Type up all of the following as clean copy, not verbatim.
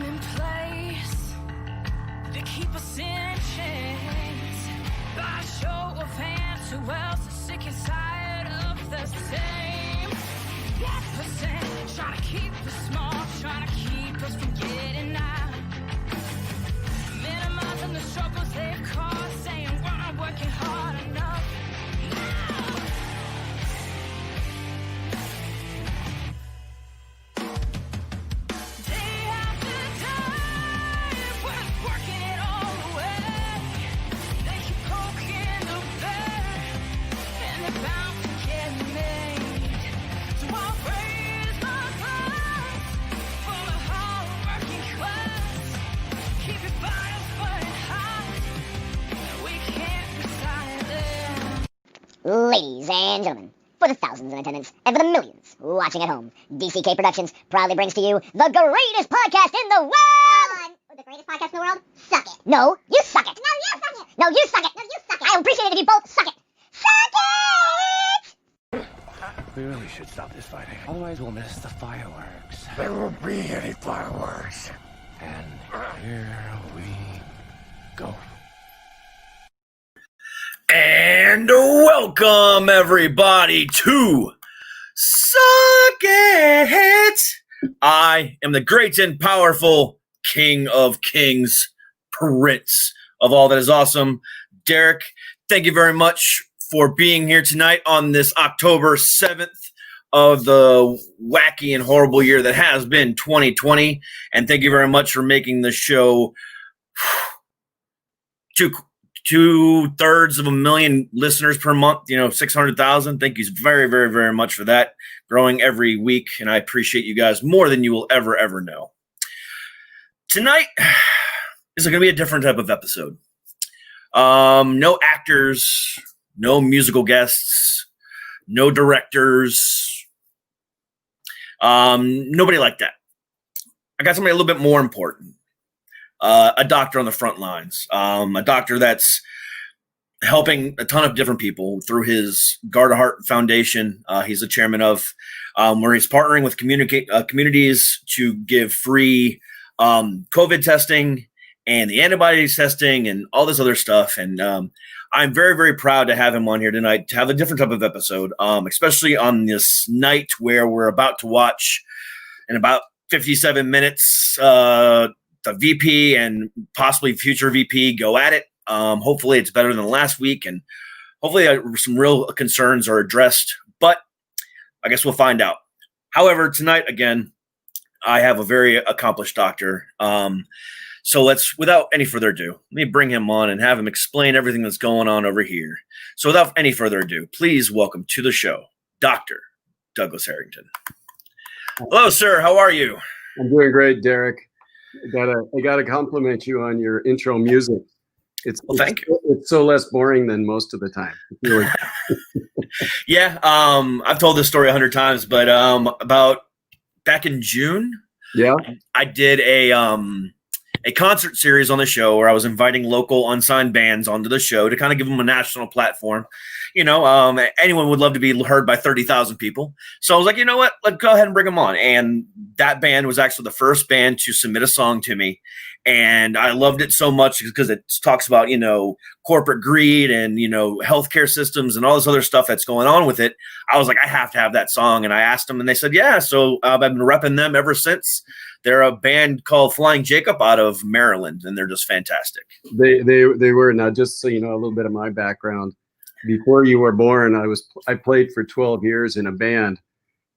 them in place to keep us in chains. By show of hands, who else is sick and tired of the same 1%? Trying to keep us small, trying to keep us from getting out. Minimizing the struggles they've caused, saying we're not working hard enough. Ladies and gentlemen, for the thousands in attendance and for the millions watching at home, DCK Productions proudly brings to you the greatest podcast in the world! The greatest podcast in the world? Suck it. No, you suck it. No, you suck it. No, you suck it. No, you suck it. I appreciate it if you both suck it. Suck it! We really should stop this fighting. Otherwise we'll miss the fireworks. There won't be any fireworks. And here we go. And welcome everybody to Suck It! I am the great and powerful King of Kings, Prince of all that is awesome. Derek, thank you very much for being here tonight on this October 7th of the wacky and horrible year that has been 2020. And thank you very much for making the show 2/3 of a million listeners per month, 600,000. Thank you very, very, very much for that. Growing every week, and I appreciate you guys more than you will ever, ever know. Tonight is going to be a different type of episode. No actors, no musical guests, no directors, nobody like that. I got somebody a little bit more important. A doctor on the front lines, a doctor that's helping a ton of different people through his GUARDaHEART Foundation. He's the chairman of, where he's partnering with communities to give free COVID testing and the antibodies testing and all this other stuff. And I'm very, very proud to have him on here tonight to have a different type of episode, especially on this night where we're about to watch in about 57 minutes the VP and possibly future VP go at it. Hopefully it's better than last week, and hopefully some real concerns are addressed, but I guess we'll find out. However, tonight, again, I have a very accomplished doctor. So let's, without any further ado, let me bring him on and have him explain everything that's going on over here. So without any further ado, please welcome to the show, Dr. Douglas Harrington. Hello, sir. How are you? I'm doing great, Derek. I gotta compliment you on your intro music. Thank you. It's so less boring than most of the time. Really. Yeah, I've told this story 100 times, but about back in June, yeah, I did a concert series on the show where I was inviting local unsigned bands onto the show to kind of give them a national platform. Anyone would love to be heard by 30,000 people. So I was like, you know what? Let's go ahead and bring them on. And that band was actually the first band to submit a song to me. And I loved it so much because it talks about, corporate greed and, healthcare systems and all this other stuff that's going on with it. I was like, I have to have that song. And I asked them and they said, yeah. So I've been repping them ever since. They're a band called Flying Jacob out of Maryland, and they're just fantastic. They were. Now, just so you know a little bit of my background. Before you were born, I played for 12 years in a band.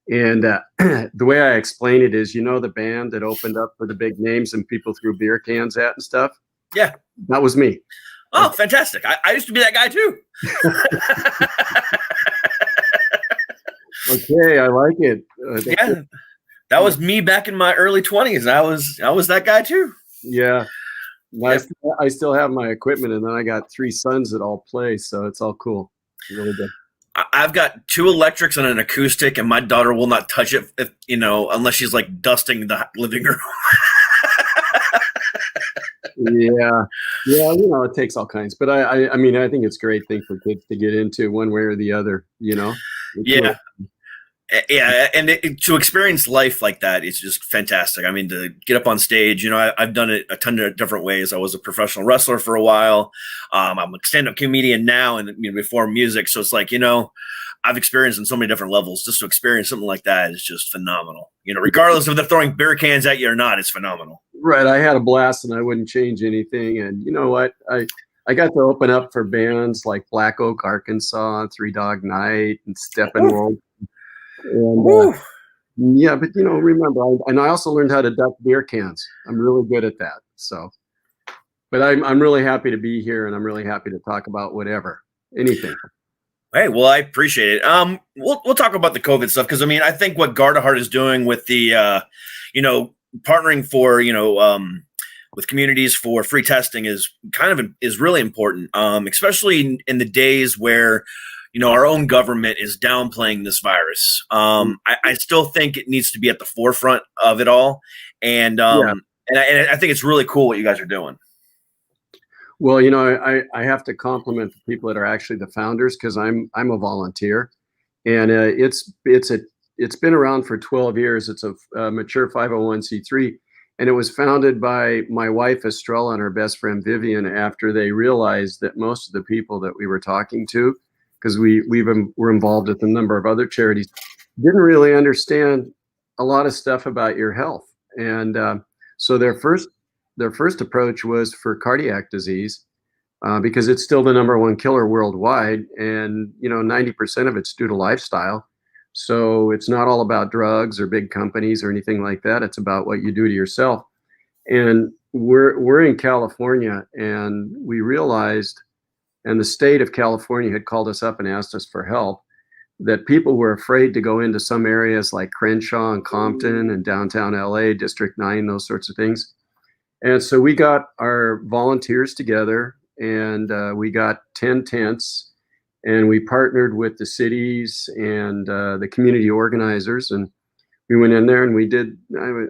And the way I explain it is, the band that opened up for the big names and people threw beer cans at and stuff? Yeah. That was me. Oh, fantastic. I used to be that guy too. Okay, I like it. Yeah. That was me back in my early 20s. I was that guy too. Yeah. Yep. I still have my equipment, and then I got 3 sons that all play, so it's all cool. Really good. I've got 2 electrics and an acoustic, and my daughter will not touch it, unless she's like dusting the living room. Yeah, it takes all kinds, but I think it's a great thing for kids to get into one way or the other. Yeah. Yeah, and to experience life like that is just fantastic. I mean, to get up on stage, I've done it a ton of different ways. I was a professional wrestler for a while. I'm a stand-up comedian now, and before music. So it's like, I've experienced in so many different levels. Just to experience something like that is just phenomenal. Regardless of they're throwing beer cans at you or not, it's phenomenal. Right. I had a blast, and I wouldn't change anything. And you know what? I got to open up for bands like Black Oak, Arkansas, Three Dog Night, and Steppenwolf. And yeah, but remember, I also learned how to duck beer cans. I'm really good at that. So, but I'm really happy to be here, and I'm really happy to talk about anything. Hey, well, I appreciate it. We'll talk about the COVID stuff because I think what GUARDaHEART is doing with the, partnering for, with communities for free testing is really important, especially in the days where our own government is downplaying this virus. I still think it needs to be at the forefront of it all, and I think it's really cool what you guys are doing. Well, I have to compliment the people that are actually the founders because I'm a volunteer, and it's been around for 12 years. It's a mature 501c3, and it was founded by my wife Estrella and her best friend Vivian after they realized that most of the people that we were talking to, because we're involved with a number of other charities, didn't really understand a lot of stuff about your health, and so their first approach was for cardiac disease, because it's still the #1 killer worldwide, and 90% of it's due to lifestyle. So it's not all about drugs or big companies or anything like that. It's about what you do to yourself. And we're in California, and we realized, and the state of California had called us up and asked us for help, that people were afraid to go into some areas like Crenshaw and Compton and downtown LA, District 9, those sorts of things. And so we got our volunteers together, and we got 10 tents, and we partnered with the cities and the community organizers, and we went in there and we did,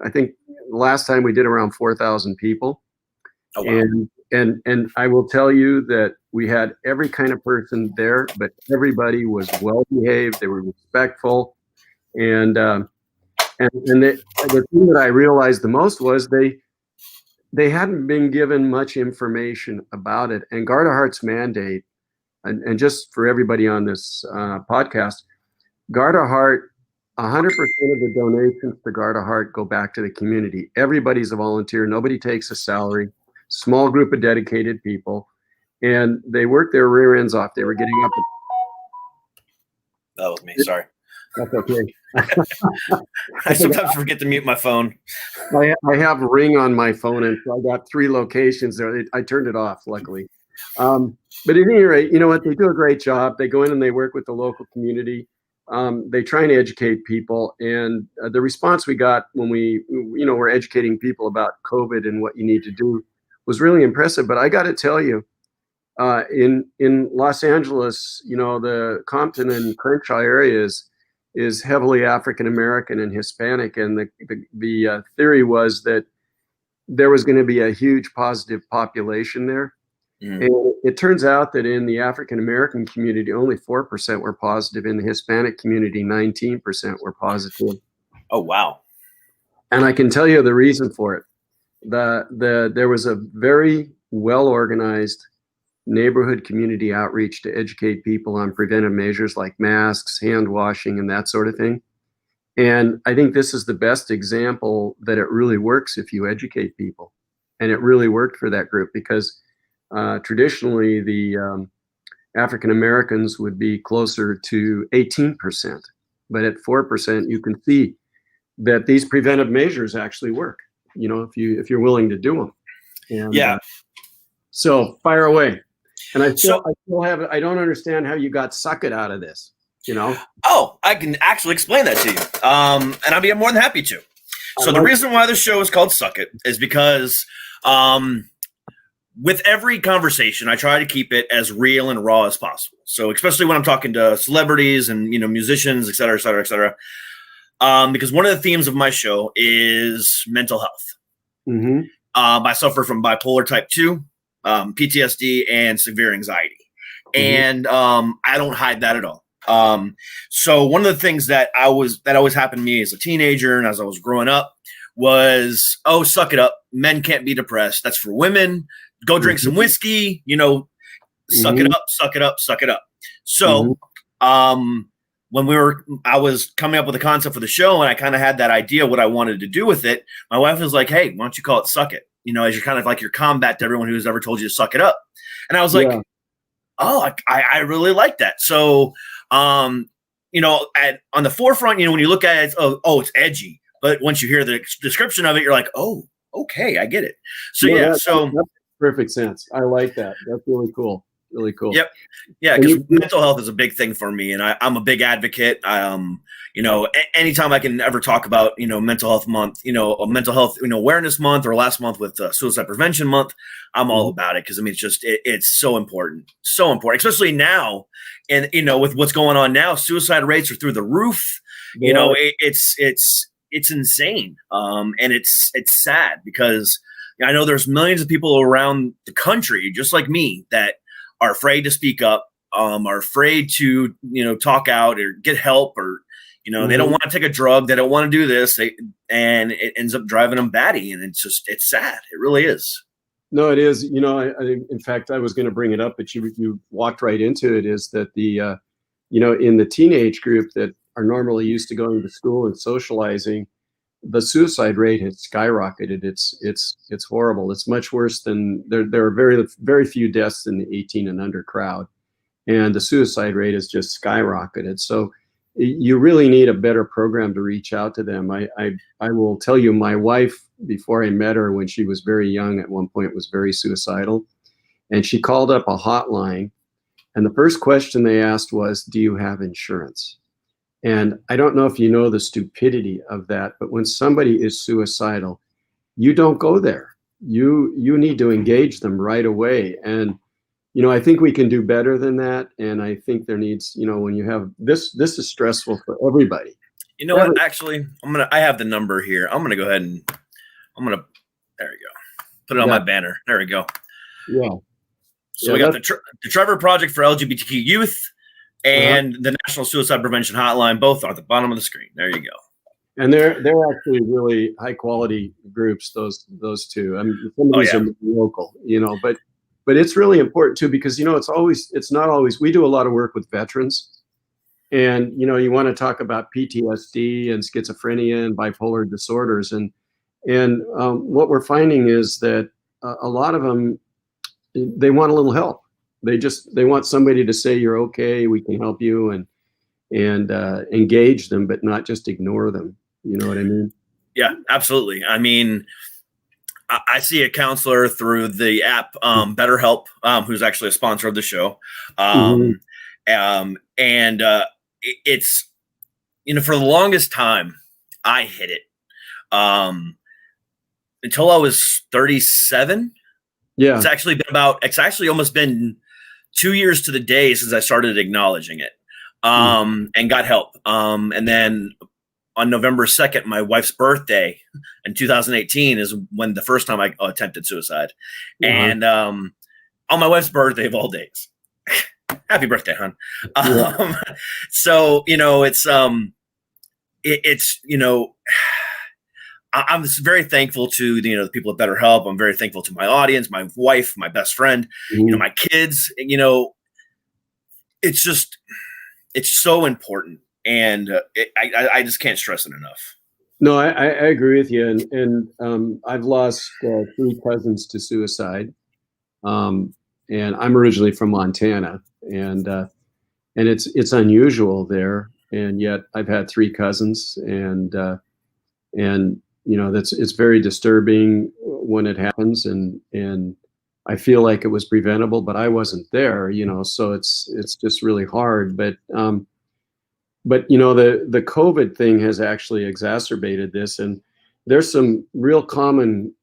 I think last time we did around 4,000 people. Oh, wow. And I will tell you that we had every kind of person there, but everybody was well behaved. They were respectful, and the thing that I realized the most was they hadn't been given much information about it. And GUARDaHEART's mandate, and just for everybody on this podcast, GUARDaHEART, 100% of the donations to GUARDaHEART go back to the community. Everybody's a volunteer. Nobody takes a salary. Small group of dedicated people, and they work their rear ends off. They were getting up. That was me. Sorry. That's okay. I sometimes forget to mute my phone. I have Ring on my phone, and so I got 3 locations there. I turned it off, luckily. But at any rate, you know what? They do a great job. They go in and they work with the local community. They try and educate people, and the response we got when we, were educating people about COVID and what you need to do was really impressive. But I got to tell you, in Los Angeles, the Compton and Crenshaw area is heavily African American and Hispanic, and the theory was that there was going to be a huge positive population there. And it turns out that in the African American community, only 4% were positive. In the Hispanic community, 19% were positive. Oh, wow. And I can tell you the reason for it. There was a very well-organized neighborhood community outreach to educate people on preventive measures like masks, hand washing, and that sort of thing. And I think this is the best example that it really works if you educate people. And it really worked for that group because traditionally the African Americans would be closer to 18%, but at 4%, you can see that these preventive measures actually work. If you're willing to do them. And, yeah. So fire away. And I don't understand how you got Suck It out of this. Oh, I can actually explain that to you, and I'll be more than happy to. So the reason why the show is called Suck It is because with every conversation, I try to keep it as real and raw as possible. So especially when I'm talking to celebrities and, musicians, et cetera, et cetera, et cetera. Because one of the themes of my show is mental health. Mm-hmm. I suffer from bipolar type 2, PTSD, and severe anxiety. Mm-hmm. And I don't hide that at all. So one of the things that always happened to me as a teenager and as I was growing up was, oh, suck it up. Men can't be depressed. That's for women. Go drink some whiskey, you know, suck it up, suck it up, suck it up. So, when I was coming up with a concept for the show and I kind of had that idea what I wanted to do with it, my wife was like, hey, why don't you call it Suck It? You know, as you're kind of like your combat to everyone who's ever told you to suck it up. And I was like, oh, I really like that. So, you know, on the forefront, you know, when you look at it, it's edgy. But once you hear the description of it, you're like, oh, okay, I get it. So, that makes perfect sense. I like that. That's really cool. Really cool. Yep. Yeah, because mental health is a big thing for me, and I'm a big advocate. You know, anytime I can ever talk about, you know, mental health month, you know, a mental health, you know, awareness month, or last month with suicide prevention month, I'm all about it because I mean, it's so important, especially now, and you know, with what's going on now, suicide rates are through the roof. You know, it's insane, and it's sad because I know there's millions of people around the country just like me that are afraid to speak up, are afraid to, you know, talk out or get help, or, you know, they don't want to take a drug. They don't want to do this. And it ends up driving them batty. And it's sad. It really is. No, it is. You know, in fact, I was going to bring it up, but you walked right into it, is that you know, in the teenage group that are normally used to going to school and socializing, the suicide rate has skyrocketed. It's horrible. It's much worse than there are very few deaths in the 18 and under crowd, and the suicide rate has just skyrocketed. So you really need a better program to reach out to them. I will tell you, my wife, before I met her, when she was very young, at one point was very suicidal, and she called up a hotline, and the first question they asked was, "Do you have insurance?" And I don't know if you know the stupidity of that, but when somebody is suicidal, you don't go there. You need to engage them right away. And, you know, I think we can do better than that. And I think there needs, you know, when you have this is stressful for everybody. You know what? Actually, I have the number here. I'm going to go ahead and there we go. Put it on my banner. There we go. Yeah. So we got the Trevor Project for LGBTQ Youth and the National Suicide Prevention Hotline, both are at the bottom of the screen. There you go. And they're actually really high quality groups, those two. I mean, some of these are local, you know, but it's really important too, because, you know, it's not always, we do a lot of work with veterans, and, you know, you want to talk about PTSD and schizophrenia and bipolar disorders. And what we're finding is that a lot of them, they want a little help. They want somebody to say, you're okay, we can help you, and engage them, but not just ignore them. You know what I mean? Yeah, absolutely. I mean, I see a counselor through the app BetterHelp, who's actually a sponsor of the show. It's, you know, for the longest time, I hid it until I was 37. Yeah. It's actually almost been 2 years to the day since I started acknowledging it, and got help. And then on November 2nd, my wife's birthday in 2018 is when the first time I attempted suicide. And on my wife's birthday of all days, happy birthday, hon. So, you know, it's, you know, I'm very thankful to the people at BetterHelp. I'm very thankful to my audience, my wife, my best friend, you know, my kids. You know, it's so important, and I just can't stress it enough. No, I agree with you, and I've lost 3 cousins to suicide, and I'm originally from Montana, and it's unusual there, and yet I've had 3 cousins, and you know, it's very disturbing when it happens, and I feel like it was preventable, but I wasn't there, you know, so it's just really hard. But you know, the COVID thing has actually exacerbated this, and there's some real common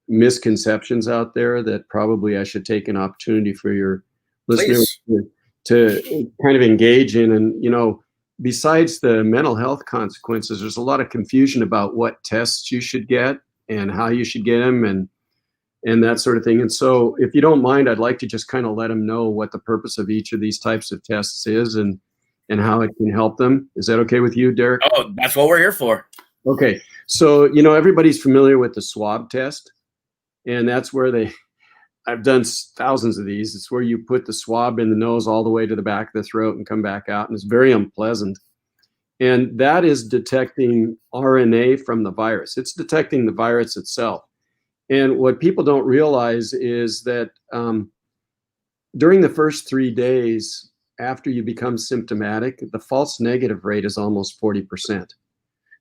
misconceptions out there that probably I should take an opportunity for your listeners to kind of engage in. And, you know, besides the mental health consequences, there's a lot of confusion about what tests you should get and how you should get them, and that sort of thing. And so if you don't mind, I'd like to just kind of let them know what the purpose of each of these types of tests is, and and how it can help them. Is that okay with you, Derek? Oh, that's what we're here for. Okay. So, everybody's familiar with the swab test, and that's where I've done thousands of these. It's where you put the swab in the nose all the way to the back of the throat and come back out, and it's very unpleasant. And that is detecting RNA from the virus. It's detecting the virus itself. And what people don't realize is that during the first 3 days after you become symptomatic, the false negative rate is almost 40%.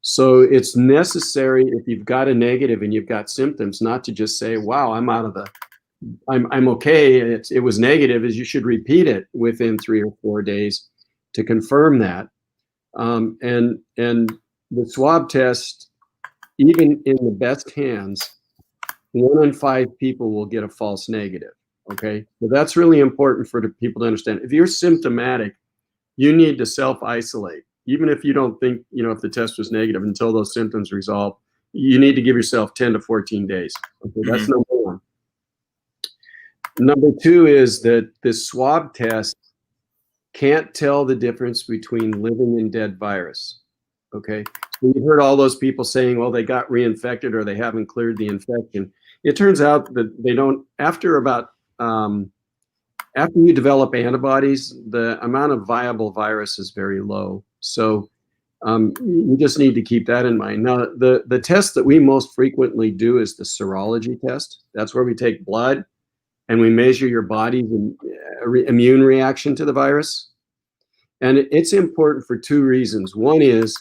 So it's necessary, if you've got a negative and you've got symptoms, not to just say, wow, I'm okay, it was negative, is you should repeat it within 3 or 4 days to confirm that. And the swab test, even in the best hands, 1 in 5 people will get a false negative. Okay, so that's really important for the people to understand. If you're symptomatic, you need to self-isolate. Even if you don't think, if the test was negative, until those symptoms resolve, you need to give yourself 10 to 14 days. Okay, that's number one. Number two is that this swab test can't tell the difference between living and dead virus. Okay, so you've heard all those people saying, well, they got reinfected or they haven't cleared the infection. It turns out that they don't, after you develop antibodies, the amount of viable virus is very low. So you just need to keep that in mind. Now, the test that we most frequently do is the serology test. That's where we take blood and we measure your body's immune reaction to the virus. And it's important for 2 reasons. One is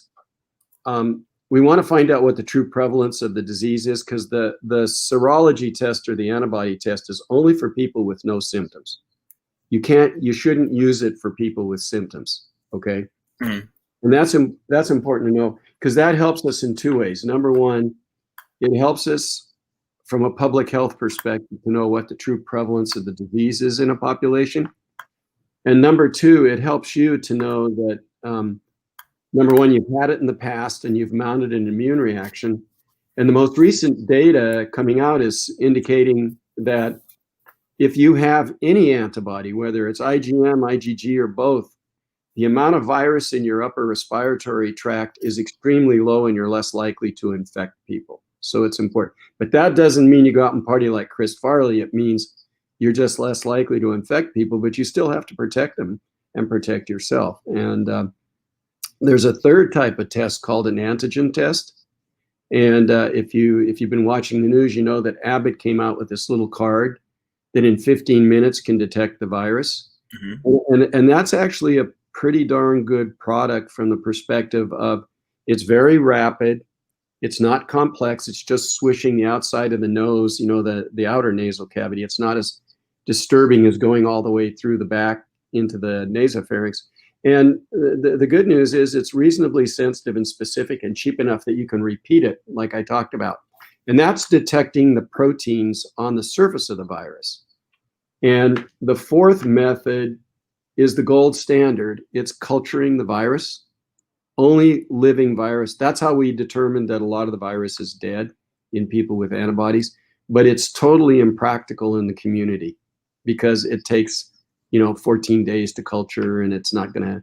we want to find out what the true prevalence of the disease is, because the serology test or the antibody test is only for people with no symptoms. You shouldn't use it for people with symptoms. Okay. Mm-hmm. And that's important to know, because that helps us in 2 ways. Number one, it helps us from a public health perspective to know what the true prevalence of the disease is in a population. And number two, it helps you to know that, number one, you've had it in the past and you've mounted an immune reaction. And the most recent data coming out is indicating that if you have any antibody, whether it's IgM, IgG, or both, the amount of virus in your upper respiratory tract is extremely low and you're less likely to infect people. So it's important. But that doesn't mean you go out and party like Chris Farley. It means you're just less likely to infect people, but you still have to protect them and protect yourself. And there's a third type of test called an antigen test. And if you've been watching the news, you know that Abbott came out with this little card that in 15 minutes can detect the virus. Mm-hmm. And that's actually a pretty darn good product from the perspective of it's very rapid. It's not complex. It's just swishing the outside of the nose, the outer nasal cavity. It's not as disturbing as going all the way through the back into the nasopharynx. And the good news is it's reasonably sensitive and specific and cheap enough that you can repeat it, like I talked about. And that's detecting the proteins on the surface of the virus. And the fourth method is the gold standard. It's culturing the virus, only living virus. That's how we determined that a lot of the virus is dead in people with antibodies, but it's totally impractical in the community because it takes 14 days to culture, and it's not gonna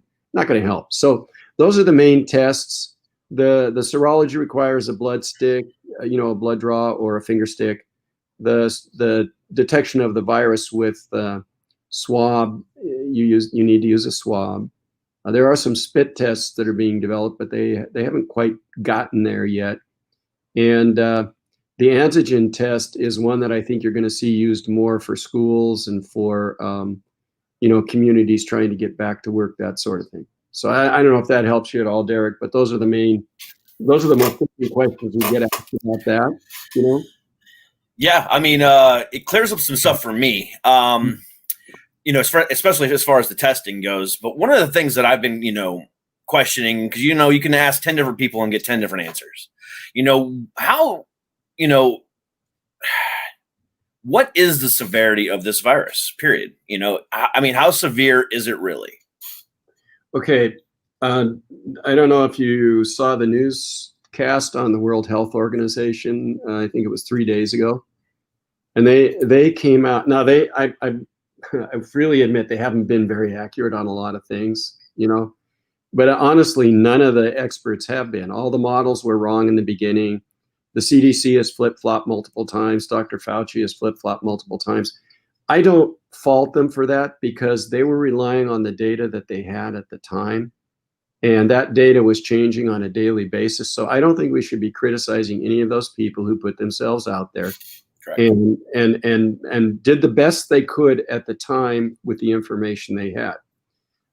help. So those are the main tests. The serology requires a blood stick, a blood draw or a finger stick. The detection of the virus with swab, you need to use a swab. There are some spit tests that are being developed, but they haven't quite gotten there yet. And the antigen test is one that I think you're going to see used more for schools and for communities trying to get back to work, that sort of thing. So I don't know if that helps you at all, Derek, but those are the most important questions we get asked about that, Yeah, I mean, it clears up some stuff for me, especially as far as the testing goes. But one of the things that I've been, questioning, because, you can ask 10 different people and get 10 different answers. How, what is the severity of this virus, period? I mean, how severe is it really? Okay. I don't know if you saw the newscast on the World Health Organization. I think it was 3 days ago. And they came out. Now, I freely admit they haven't been very accurate on a lot of things, But honestly, none of the experts have been. All the models were wrong in the beginning. The CDC has flip-flopped multiple times. Dr. Fauci has flip-flopped multiple times. I don't fault them for that because they were relying on the data that they had at the time. And that data was changing on a daily basis. So I don't think we should be criticizing any of those people who put themselves out there and did the best they could at the time with the information they had.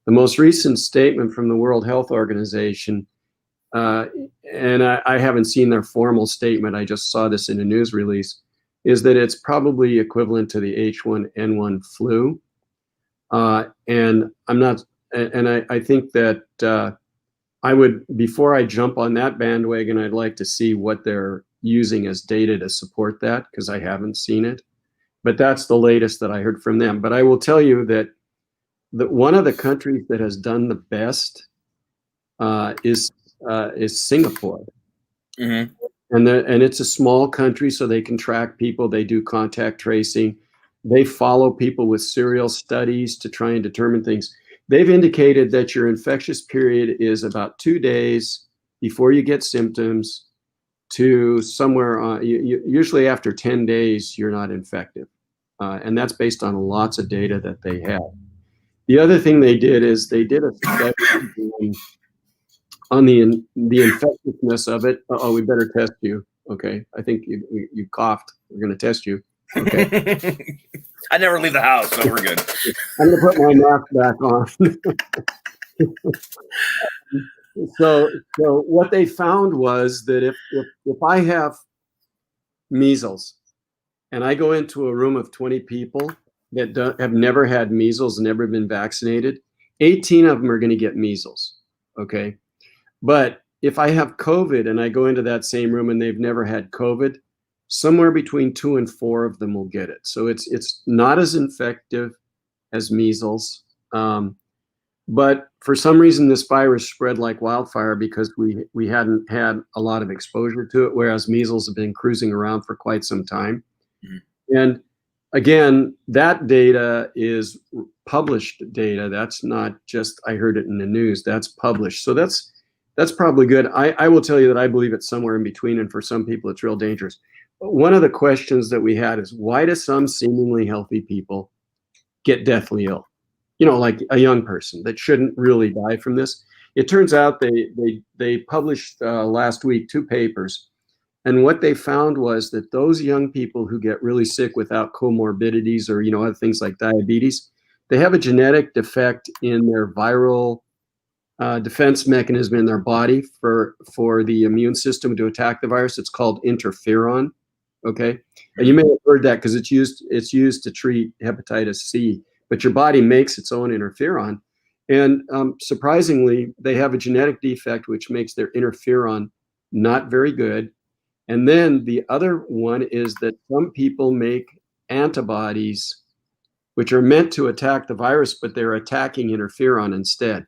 The most recent statement from the World Health Organization, and I haven't seen their formal statement, I just saw this in a news release, is that it's probably equivalent to the H1N1 flu. And I'm not, and I think that I would, before I jump on that bandwagon, I'd like to see what they're using as data to support that, because I haven't seen it. But that's the latest that I heard from them. But I will tell you that one of the countries that has done the best is Singapore. Mm-hmm. And it's a small country, so they can track people. They do contact tracing. They follow people with serial studies to try and determine things. They've indicated that your infectious period is about 2 days before you get symptoms to somewhere, usually after 10 days, you're not infective. And that's based on lots of data that they have. The other thing they did is they did a study on the infectiousness of it. Oh, we better test you. Okay, I think you coughed. We're going to test you. Okay. I never leave the house, so we're good. I'm going to put my mask back on. So what they found was that if I have measles and I go into a room of 20 people that have never had measles, never been vaccinated, 18 of them are going to get measles. Okay. But if I have COVID and I go into that same room and they've never had COVID, somewhere between 2 and 4 of them will get it. So it's not as infective as measles. But for some reason, this virus spread like wildfire because we hadn't had a lot of exposure to it, whereas measles have been cruising around for quite some time. Mm-hmm. And again, that data is published data. That's not just, I heard it in the news, that's published. So that's probably good. I will tell you that I believe it's somewhere in between, and for some people it's real dangerous. But one of the questions that we had is, why do some seemingly healthy people get deathly ill? You know, like a young person that shouldn't really die from this. It turns out they published last week 2 papers, and what they found was that those young people who get really sick without comorbidities or other things like diabetes, they have a genetic defect in their viral defense mechanism in their body for the immune system to attack the virus. It's called interferon. Okay, and you may have heard that because it's used to treat hepatitis C. But your body makes its own interferon. And surprisingly, they have a genetic defect which makes their interferon not very good. And then the other one is that some people make antibodies which are meant to attack the virus, but they're attacking interferon instead.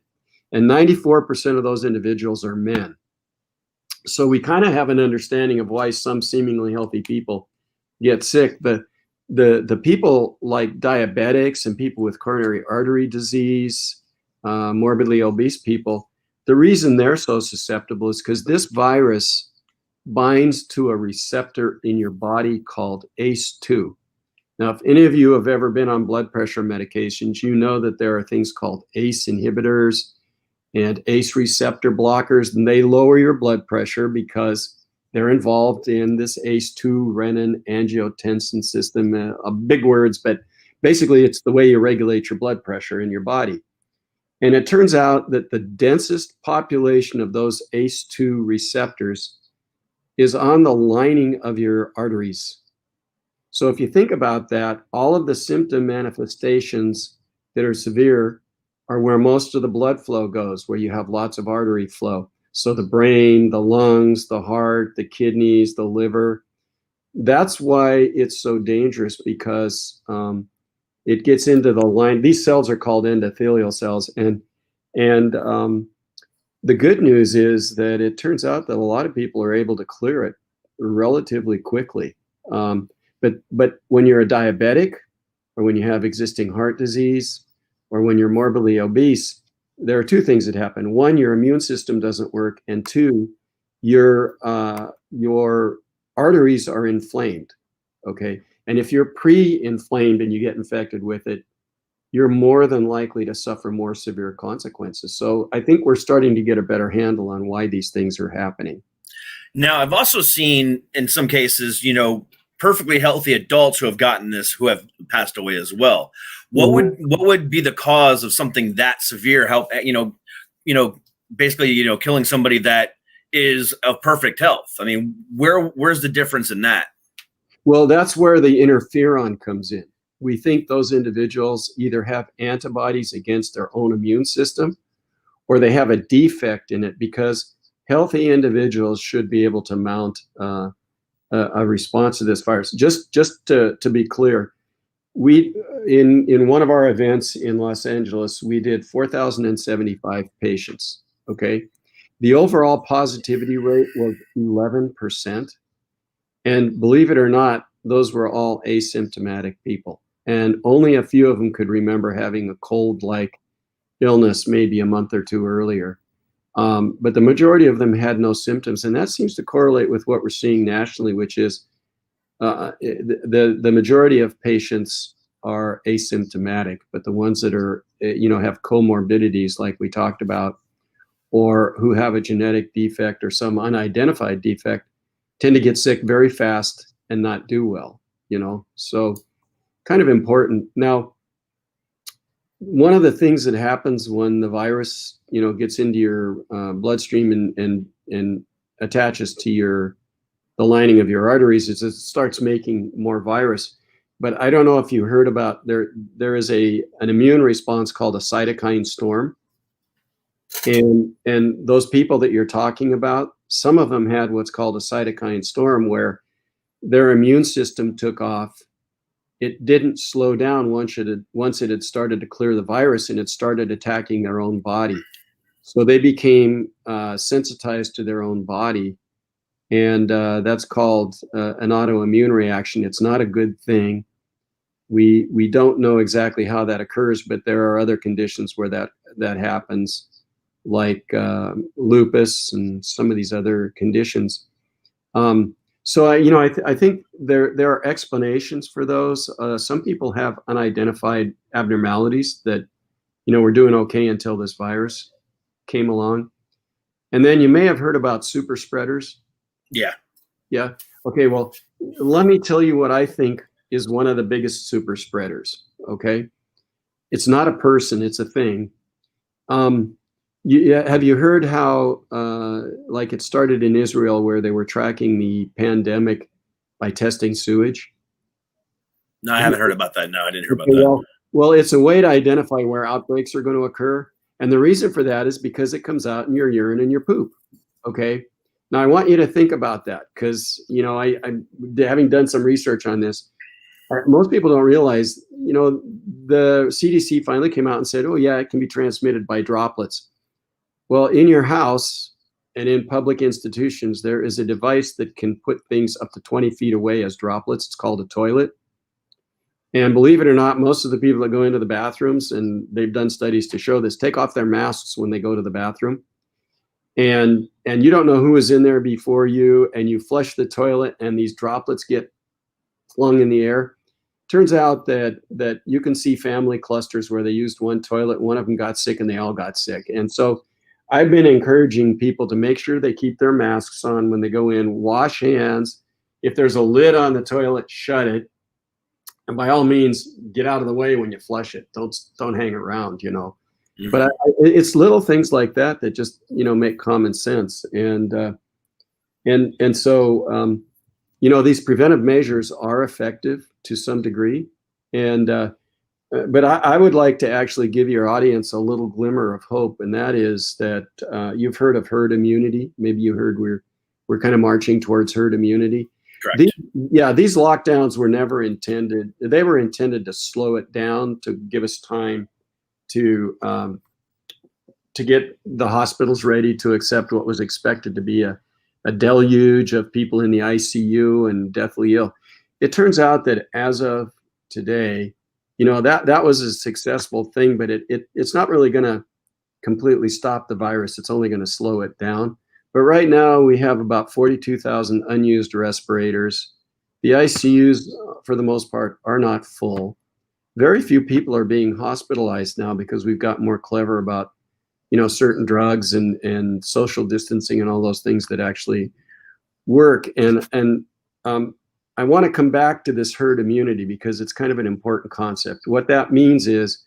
And 94% of those individuals are men. So we kind of have an understanding of why some seemingly healthy people get sick. The people like diabetics and people with coronary artery disease, morbidly obese people, the reason they're so susceptible is because this virus binds to a receptor in your body called ACE2. Now, if any of you have ever been on blood pressure medications, you know that there are things called ACE inhibitors and ACE receptor blockers, and they lower your blood pressure because they're involved in this ACE2 renin-angiotensin system. Big words, but basically it's the way you regulate your blood pressure in your body. And it turns out that the densest population of those ACE2 receptors is on the lining of your arteries. So if you think about that, all of the symptom manifestations that are severe are where most of the blood flow goes, where you have lots of artery flow. So the brain, the lungs, the heart, the kidneys, the liver. That's why it's so dangerous, because it gets into the line. These cells are called endothelial cells. And the good news is that it turns out that a lot of people are able to clear it relatively quickly. But when you're a diabetic, or when you have existing heart disease, or when you're morbidly obese, there are two things that happen. One, your immune system doesn't work, and two, your arteries are inflamed. Okay, and if you're pre-inflamed and you get infected with it, you're more than likely to suffer more severe consequences. So I think we're starting to get a better handle on why these things are happening. Now, I've also seen in some cases, perfectly healthy adults who have gotten this who have passed away as well. What would be the cause of something that severe? How basically killing somebody that is of perfect health? I mean, where's the difference in that? Well, that's where the interferon comes in. We think those individuals either have antibodies against their own immune system or they have a defect in it, because healthy individuals should be able to mount a response to this virus. Just to be clear, we in one of our events in Los Angeles, we did 4,075 patients. Okay, the overall positivity rate was 11%, and believe it or not, those were all asymptomatic people, and only a few of them could remember having a cold-like illness maybe a month or two earlier. But the majority of them had no symptoms, and that seems to correlate with what we're seeing nationally, which is the majority of patients are asymptomatic, but the ones that are have comorbidities like we talked about, or who have a genetic defect or some unidentified defect, tend to get sick very fast and not do well. So kind of important. Now, one of the things that happens when the virus, gets into your bloodstream and attaches to the lining of your arteries is it starts making more virus. But I don't know if you heard about there is an immune response called a cytokine storm. And those people that you're talking about, some of them had what's called a cytokine storm, where their immune system took off. It didn't slow down once it had started to clear the virus, and it started attacking their own body. So they became sensitized to their own body, and that's called an autoimmune reaction. It's not a good thing. We don't know exactly how that occurs, but there are other conditions where that happens, like lupus and some of these other conditions. So I think there are explanations for those. Some people have unidentified abnormalities that were doing okay until this virus came along. And then you may have heard about super spreaders. Yeah. Okay. Well, let me tell you what I think is one of the biggest super spreaders. Okay. It's not a person, it's a thing. Have you heard how, like it started in Israel, where they were tracking the pandemic by testing sewage? No, I haven't heard about that. No, I didn't hear about that. Well, it's a way to identify where outbreaks are going to occur. And the reason for that is because it comes out in your urine and your poop. Okay. Now, I want you to think about that, because, I'm having done some research on this. Most people don't realize, the CDC finally came out and said, oh, yeah, it can be transmitted by droplets. Well, in your house and in public institutions, there is a device that can put things up to 20 feet away as droplets. It's called a toilet. And believe it or not, most of the people that go into the bathrooms, and they've done studies to show this, take off their masks when they go to the bathroom. And you don't know who was in there before you, and you flush the toilet and these droplets get flung in the air. Turns out that you can see family clusters where they used one toilet, one of them got sick, and they all got sick. And so I've been encouraging people to make sure they keep their masks on when they go in, wash hands. If there's a lid on the toilet, shut it. And by all means, get out of the way when you flush it. Don't hang around, Mm-hmm. But it's little things like that just, make common sense. And so, these preventive measures are effective to some degree. And but I would like to actually give your audience a little glimmer of hope, and that is that you've heard of herd immunity. Maybe you heard we're kind of marching towards herd immunity. Correct. These lockdowns were never intended. They were intended to slow it down, to give us time to get the hospitals ready to accept what was expected to be a deluge of people in the ICU and deathly ill. It turns out that as of today, that was a successful thing, but it's not really going to completely stop the virus. It's only going to slow it down. But right now we have about 42,000 unused respirators. The ICUs, for the most part, are not full. Very few people are being hospitalized now because we've got more clever about, certain drugs and social distancing and all those things that actually work. And I want to come back to this herd immunity because it's kind of an important concept. What that means is,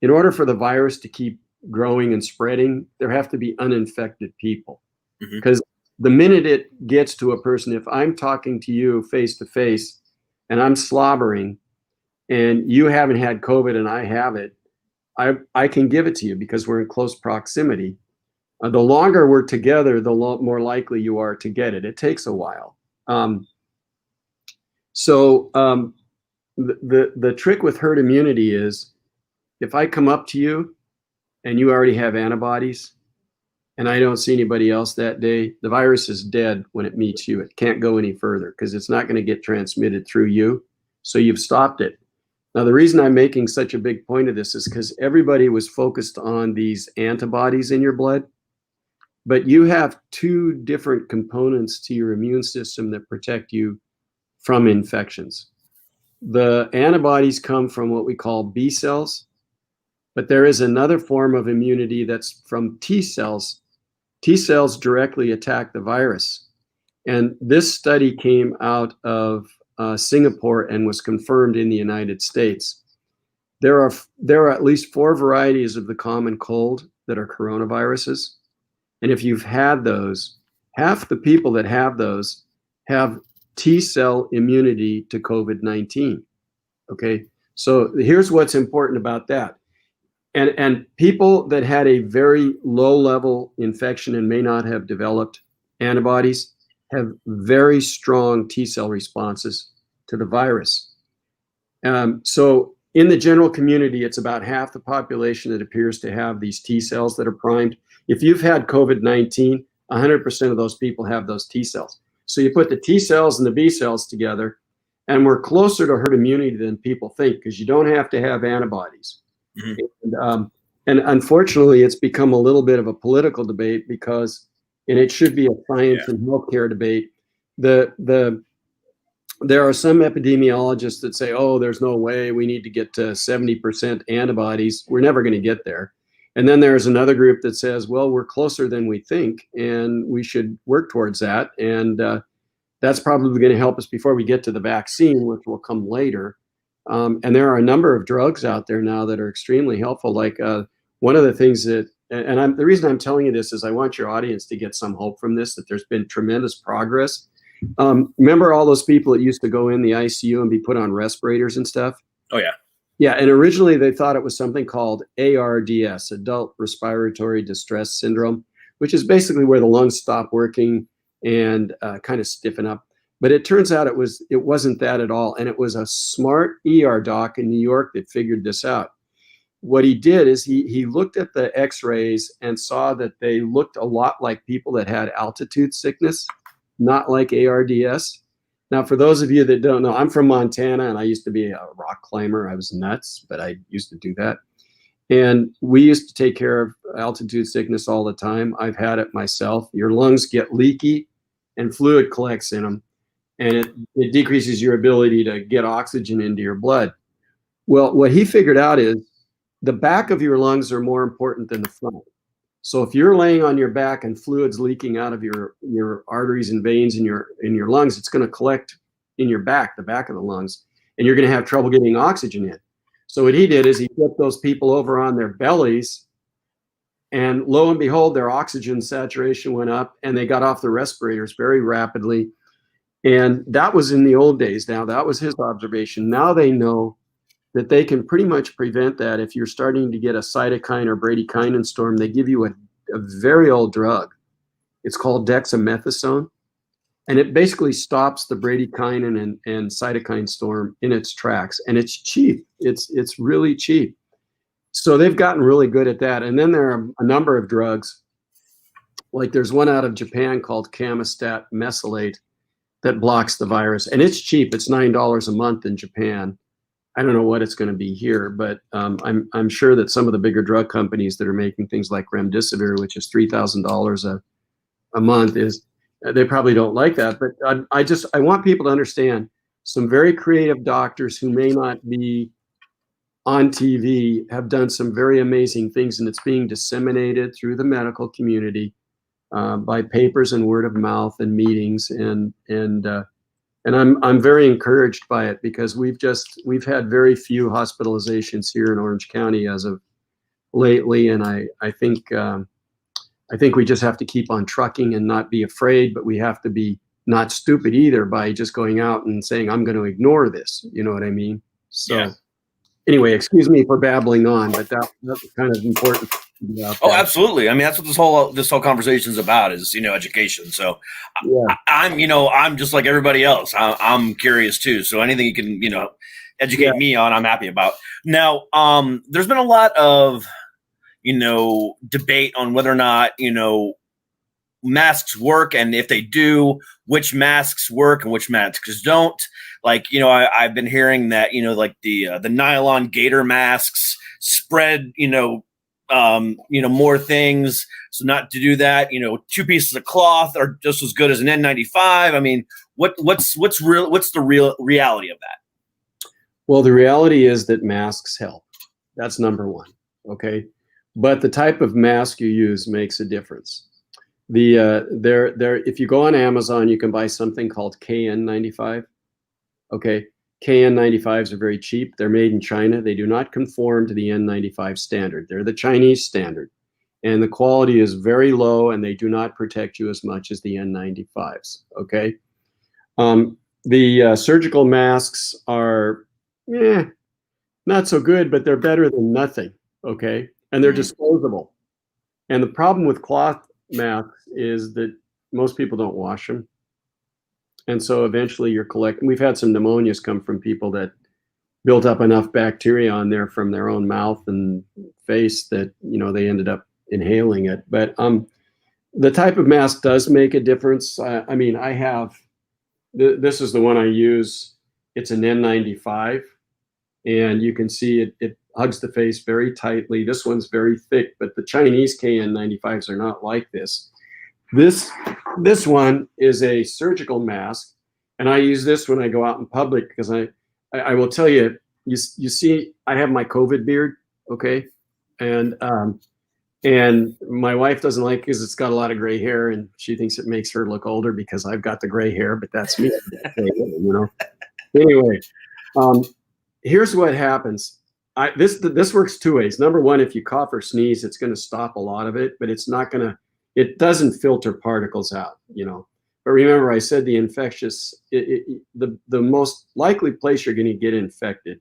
in order for the virus to keep growing and spreading, there have to be uninfected people. Because the minute it gets to a person, if I'm talking to you face to face and I'm slobbering and you haven't had COVID and I have it, I can give it to you because we're in close proximity. The longer we're together, the more likely you are to get it. It takes a while. The trick with herd immunity is, if I come up to you and you already have antibodies and I don't see anybody else that day, the virus is dead when it meets you. It can't go any further because it's not going to get transmitted through you. So you've stopped it. Now, the reason I'm making such a big point of this is because everybody was focused on these antibodies in your blood, but you have two different components to your immune system that protect you from infections. The antibodies come from what we call B cells, but there is another form of immunity that's from T cells. T cells directly attack the virus. And this study came out of Singapore and was confirmed in the United States. There are at least 4 varieties of the common cold that are coronaviruses. And if you've had those, half the people that have those have T cell immunity to COVID-19. Okay, so here's what's important about that. And people that had a very low level infection and may not have developed antibodies have very strong T cell responses to the virus. So in the general community, it's about half the population that appears to have these T cells that are primed. If you've had COVID-19, 100% of those people have those T cells. So you put the T cells and the B cells together, and we're closer to herd immunity than people think because you don't have to have antibodies. And unfortunately, it's become a little bit of a political debate because, and it should be a science and healthcare debate. There are some epidemiologists that say, oh, there's no way, we need to get to 70% antibodies. We're never going to get there. And then there's another group that says, well, we're closer than we think, and we should work towards that. And that's probably going to help us before we get to the vaccine, which will come later. And there are a number of drugs out there now that are extremely helpful. Like one of the things that, the reason I'm telling you this is I want your audience to get some hope from this, that there's been tremendous progress. Remember all those people that used to go in the ICU and be put on respirators and stuff? Oh, yeah. Yeah, and originally they thought it was something called ARDS, Adult Respiratory Distress Syndrome, which is basically where the lungs stop working and kind of stiffen up. But it turns out it wasn't that at all. And it was a smart ER doc in New York that figured this out. What he did is he looked at the x-rays and saw that they looked a lot like people that had altitude sickness, not like ARDS. Now, for those of you that don't know, I'm from Montana and I used to be a rock climber. I was nuts, but I used to do that. And we used to take care of altitude sickness all the time. I've had it myself. Your lungs get leaky and fluid collects in them, and it decreases your ability to get oxygen into your blood. Well, what he figured out is the back of your lungs are more important than the front. So if you're laying on your back and fluid's leaking out of your arteries and veins in your lungs, it's going to collect in your back, the back of the lungs, and you're going to have trouble getting oxygen in. So what he did is he put those people over on their bellies, and lo and behold, their oxygen saturation went up and they got off the respirators very rapidly. And that was in the old days. Now, that was his observation. Now they know that they can pretty much prevent that. If you're starting to get a cytokine or bradykinin storm, they give you a very old drug. It's called dexamethasone. And it basically stops the bradykinin and cytokine storm in its tracks. And it's cheap. It's really cheap. So they've gotten really good at that. And then there are a number of drugs. Like there's one out of Japan called Camastat mesylate that blocks the virus. And it's cheap. It's $9 a month in Japan. I don't know what it's going to be here, but I'm sure that some of the bigger drug companies that are making things like remdesivir, which is $3,000 a month, is they probably don't like that. But I want people to understand some very creative doctors who may not be on TV have done some very amazing things, and it's being disseminated through the medical community by papers and word of mouth and meetings, and I'm very encouraged by it, because we've had very few hospitalizations here in Orange County as of lately, and I think we just have to keep on trucking and not be afraid, but we have to be not stupid either by just going out and saying, I'm going to ignore this. You know what I mean? So. Yeah. Anyway, excuse me for babbling on, but that's kind of important. Oh, absolutely. I mean, that's what this whole conversation is about, is, education. So yeah. I'm just like everybody else. I'm curious too. So anything you can, educate me on, I'm happy about. Now, there's been a lot of, debate on whether or not, masks work, and if they do, which masks work and which masks don't. Like, I've been hearing that, like the nylon gator masks spread, more things. So not to do that, 2 pieces of cloth are just as good as an N95. I mean, what's the real reality of that? Well, the reality is that masks help. That's number one. Okay. But the type of mask you use makes a difference. If you go on Amazon, you can buy something called KN95. Okay. KN95s are very cheap. They're made in China. They do not conform to the N95 standard. They're the Chinese standard, and the quality is very low, and they do not protect you as much as the N95s. Okay. The surgical masks are not so good, but they're better than nothing. Okay. And they're disposable. And the problem with cloth masks is that most people don't wash them. And so eventually you're collecting. We've had some pneumonias come from people that built up enough bacteria on there from their own mouth and face that, they ended up inhaling it. But the type of mask does make a difference. I mean, I have, this is the one I use. It's an N95, and you can see it hugs the face very tightly. This one's very thick, but the Chinese KN95s are not like this. This one is a surgical mask, and I use this when I go out in public, because I will tell you, you see, I have my COVID beard, okay, and my wife doesn't like it because it's got a lot of gray hair, and she thinks it makes her look older because I've got the gray hair, but that's me, Anyway, here's what happens. This works 2 ways. Number one, if you cough or sneeze, it's going to stop a lot of it, but it's not going to. It doesn't filter particles out, But remember, I said the infectious, the most likely place you're going to get infected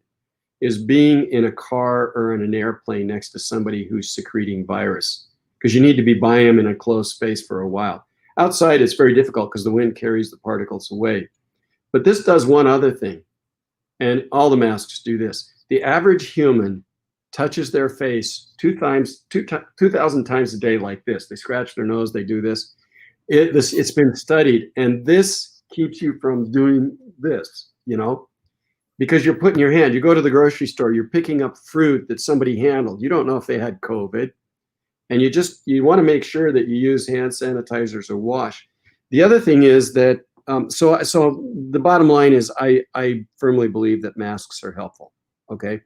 is being in a car or in an airplane next to somebody who's secreting virus, because you need to be by them in a closed space for a while. Outside, it's very difficult because the wind carries the particles away. But this does one other thing, and all the masks do this. The average human touches their face 2,000 times a day like this. They scratch their nose, they do this. It's been studied, and this keeps you from doing this, because you're putting your hand, you go to the grocery store, you're picking up fruit that somebody handled. You don't know if they had COVID, and you want to make sure that you use hand sanitizers or wash. The other thing is that, so the bottom line is I firmly believe that masks are helpful, okay?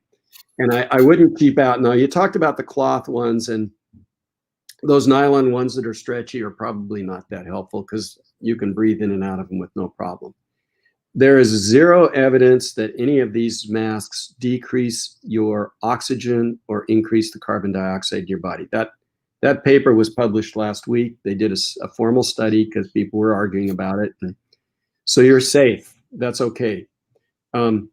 And I wouldn't keep out. Now, you talked about the cloth ones, and those nylon ones that are stretchy are probably not that helpful because you can breathe in and out of them with no problem. There is zero evidence that any of these masks decrease your oxygen or increase the carbon dioxide in your body. That paper was published last week. They did a formal study because people were arguing about it. And so you're safe. That's okay. And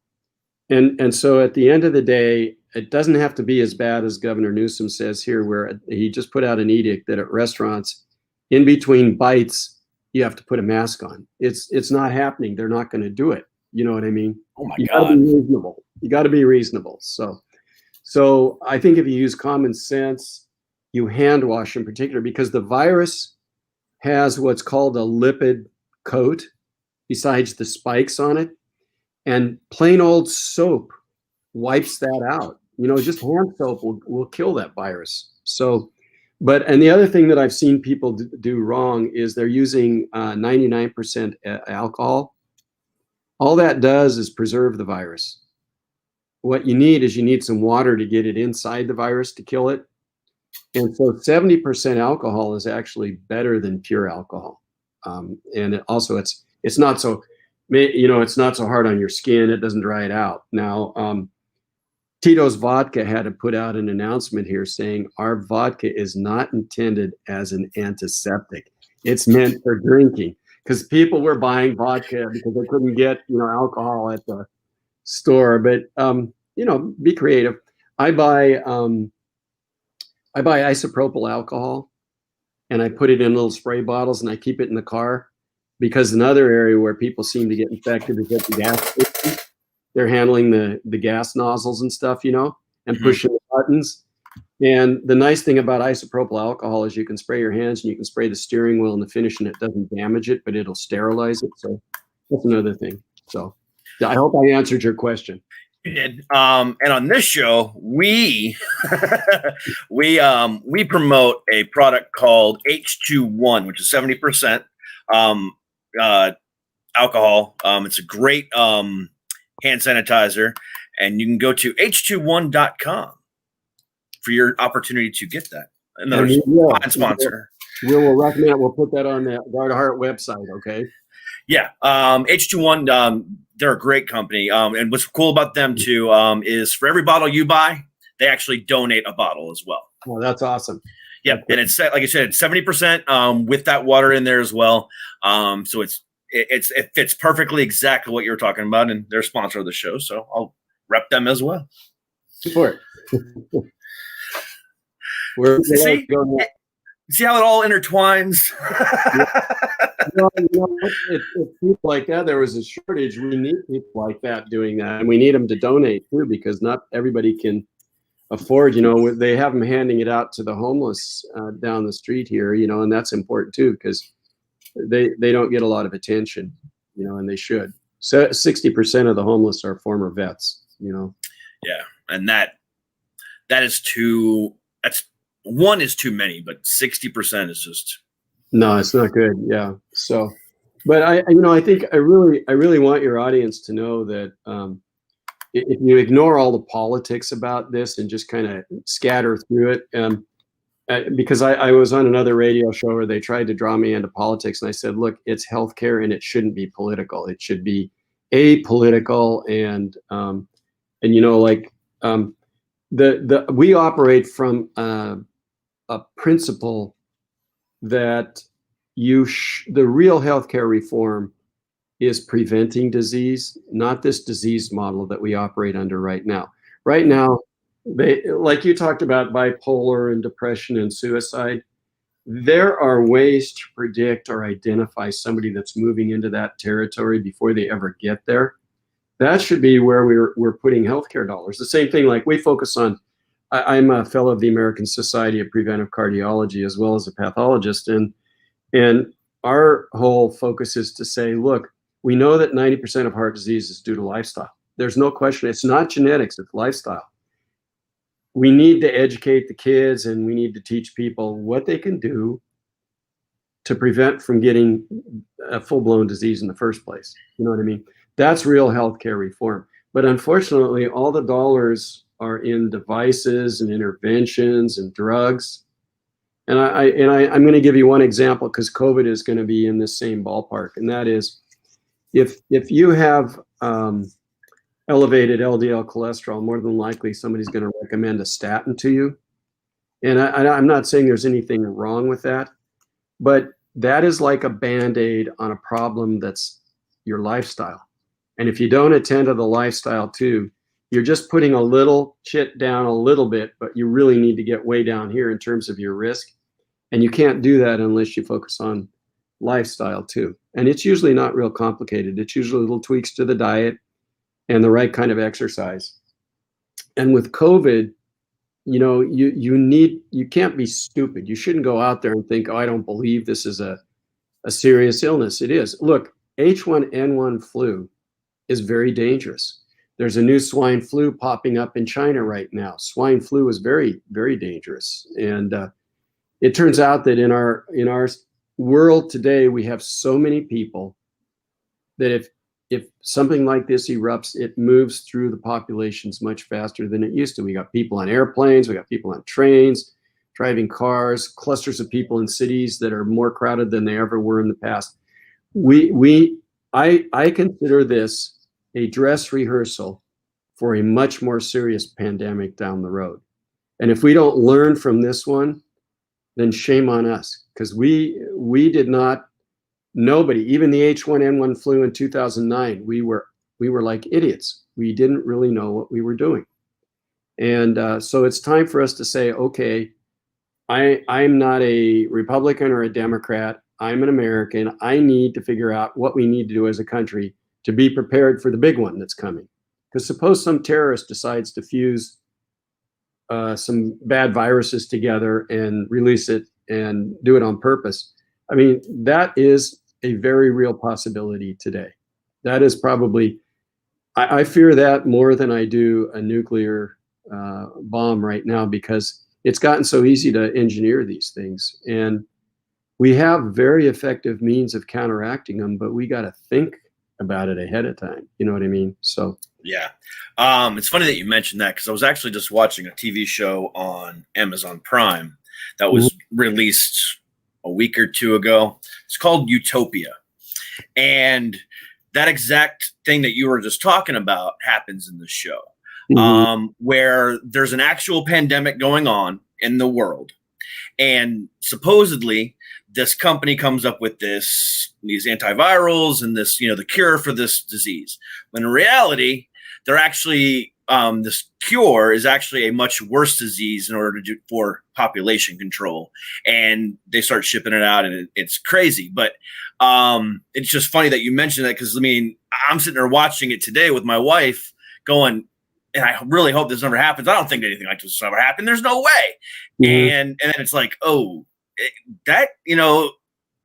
so at the end of the day, it doesn't have to be as bad as Governor Newsom says here, where he just put out an edict that at restaurants, in between bites, you have to put a mask on. It's not happening. They're not going to do it. You know what I mean? Oh my God. God. Gotta be reasonable. You got to be reasonable. So I think if you use common sense, you hand wash in particular, because the virus has what's called a lipid coat besides the spikes on it. And plain old soap wipes that out. Just hand soap will kill that virus. So, and the other thing that I've seen people do wrong is they're using 99% alcohol. All that does is preserve the virus. What you need some water to get it inside the virus to kill it. And so 70% alcohol is actually better than pure alcohol. And it's not so, it's not so hard on your skin. It doesn't dry it out. Now, Tito's Vodka had to put out an announcement here saying our vodka is not intended as an antiseptic. It's meant for drinking, because people were buying vodka because they couldn't get, alcohol at the store. But, be creative. I buy isopropyl alcohol, and I put it in little spray bottles, and I keep it in the car, because another area where people seem to get infected is at the gas station. They're handling the gas nozzles and stuff, and pushing the buttons. And the nice thing about isopropyl alcohol is you can spray your hands, and you can spray the steering wheel and the finish, and it doesn't damage it, but it'll sterilize it. So that's another thing. So I hope I answered your question. You did. And on this show, we we promote a product called H21, which is 70% alcohol. It's a great hand sanitizer, and you can go to h21.com for your opportunity to get that. Another sponsor. We'll recommend. We'll put that on the GUARDaHEART website. Okay. Yeah. H21. They're a great company. And what's cool about them too is for every bottle you buy, they actually donate a bottle as well. Oh, that's awesome. Yeah, and it's like I said, it's 70% with that water in there as well. So it fits perfectly exactly what you were talking about, and they're a sponsor of the show, so I'll rep them as well. Support. See how it all intertwines? It's people like that. There was a shortage. We need people like that doing that, and we need them to donate too, because not everybody can afford. They have them handing it out to the homeless down the street here. And that's important too, because they don't get a lot of attention. And they should. So 60% of the homeless are former vets. Yeah, and that is too. One is too many, but 60% is just. No, it's not good. Yeah. So, but I think I really want your audience to know that if you ignore all the politics about this and just kind of scatter through it, because I was on another radio show where they tried to draw me into politics, and I said, look, it's healthcare and it shouldn't be political. It should be apolitical, and we operate from a principle that the real healthcare reform is preventing disease, not this disease model that we operate under right now. Right now, like you talked about bipolar and depression and suicide, there are ways to predict or identify somebody that's moving into that territory before they ever get there. That should be where we're putting healthcare dollars. The same thing, like we focus on. I'm a fellow of the American Society of Preventive Cardiology, as well as a pathologist, and our whole focus is to say, look, we know that 90% of heart disease is due to lifestyle. There's no question. It's not genetics, it's lifestyle. We need to educate the kids, and we need to teach people what they can do to prevent from getting a full-blown disease in the first place. You know what I mean? That's real healthcare reform. But unfortunately, all the dollars are in devices and interventions and drugs. And I'm going to give you one example, because COVID is going to be in the same ballpark. And that is, if you have elevated LDL cholesterol, more than likely somebody's going to recommend a statin to you. And I'm not saying there's anything wrong with that, but that is like a Band-Aid on a problem that's your lifestyle. And if you don't attend to the lifestyle too, you're just putting a little chit down a little bit, but you really need to get way down here in terms of your risk. And you can't do that unless you focus on lifestyle too. And it's usually not real complicated. It's usually little tweaks to the diet and the right kind of exercise. And with COVID, you can't be stupid. You shouldn't go out there and think, oh, I don't believe this is a serious illness. It is. Look, H1N1 flu is very dangerous. There's a new swine flu popping up in China right now. Swine flu is very, very dangerous. And it turns out that in our world today, we have so many people that if something like this erupts, it moves through the populations much faster than it used to. We got people on airplanes, we got people on trains, driving cars, clusters of people in cities that are more crowded than they ever were in the past. I consider this a dress rehearsal for a much more serious pandemic down the road. And if we don't learn from this one, then shame on us, because we did not, nobody, even the H1N1 flu in 2009, we were like idiots. We didn't really know what we were doing. And so it's time for us to say, okay, I'm not a Republican or a Democrat. I'm an American. I need to figure out what we need to do as a country to be prepared for the big one that's coming. Because suppose some terrorist decides to fuse some bad viruses together and release it and do it on purpose. I mean, that is a very real possibility today. That is probably, I fear that more than I do a nuclear bomb right now, because it's gotten so easy to engineer these things. And we have very effective means of counteracting them, but we got to think about it ahead of time. You know what I mean? So yeah. It's funny that you mentioned that, because I was actually just watching a TV show on Amazon Prime that was released a week or two ago. It's called Utopia. And that exact thing that you were just talking about happens in the show, where there's an actual pandemic going on in the world. And supposedly this company comes up with these antivirals and this, the cure for this disease. When in reality, they're actually, this cure is actually a much worse disease in order to for population control. And they start shipping it out, and it's crazy. But it's just funny that you mentioned that, because I mean, I'm sitting there watching it today with my wife going, and I really hope this never happens. I don't think anything like this will ever happen. There's no way. And then it's like, that,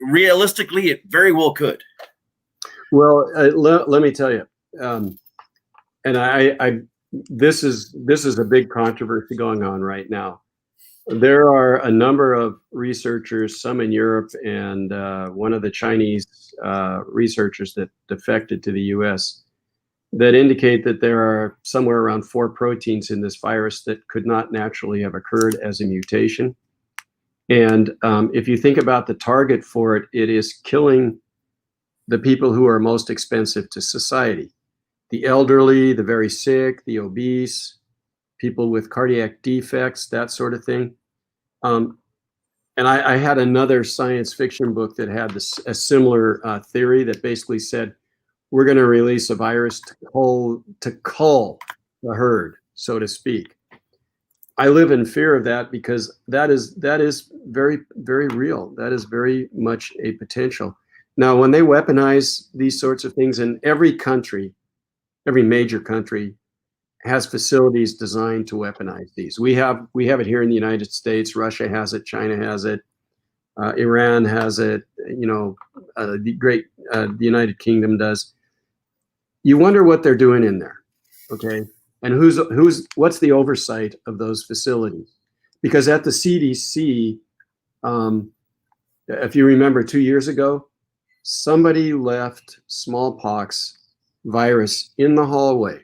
realistically, it very well could. Well, let me tell you, and this is a big controversy going on right now. There are a number of researchers, some in Europe, and one of the Chinese researchers that defected to the U.S., that indicate that there are somewhere around 4 proteins in this virus that could not naturally have occurred as a mutation. And if you think about the target for it, it is killing the people who are most expensive to society. The elderly, the very sick, the obese, people with cardiac defects, that sort of thing. And I had another science fiction book that had a similar theory that basically said, we're going to release a virus to cull the herd, so to speak. I live in fear of that, because that is very, very real. That is very much a potential. Now, when they weaponize these sorts of things, in every country, every major country has facilities designed to weaponize these. We have it here in the United States. Russia has it. China has it. Iran has it. The United Kingdom does. You wonder what they're doing in there, okay? And what's the oversight of those facilities? Because at the CDC, if you remember 2 years ago, somebody left smallpox virus in the hallway.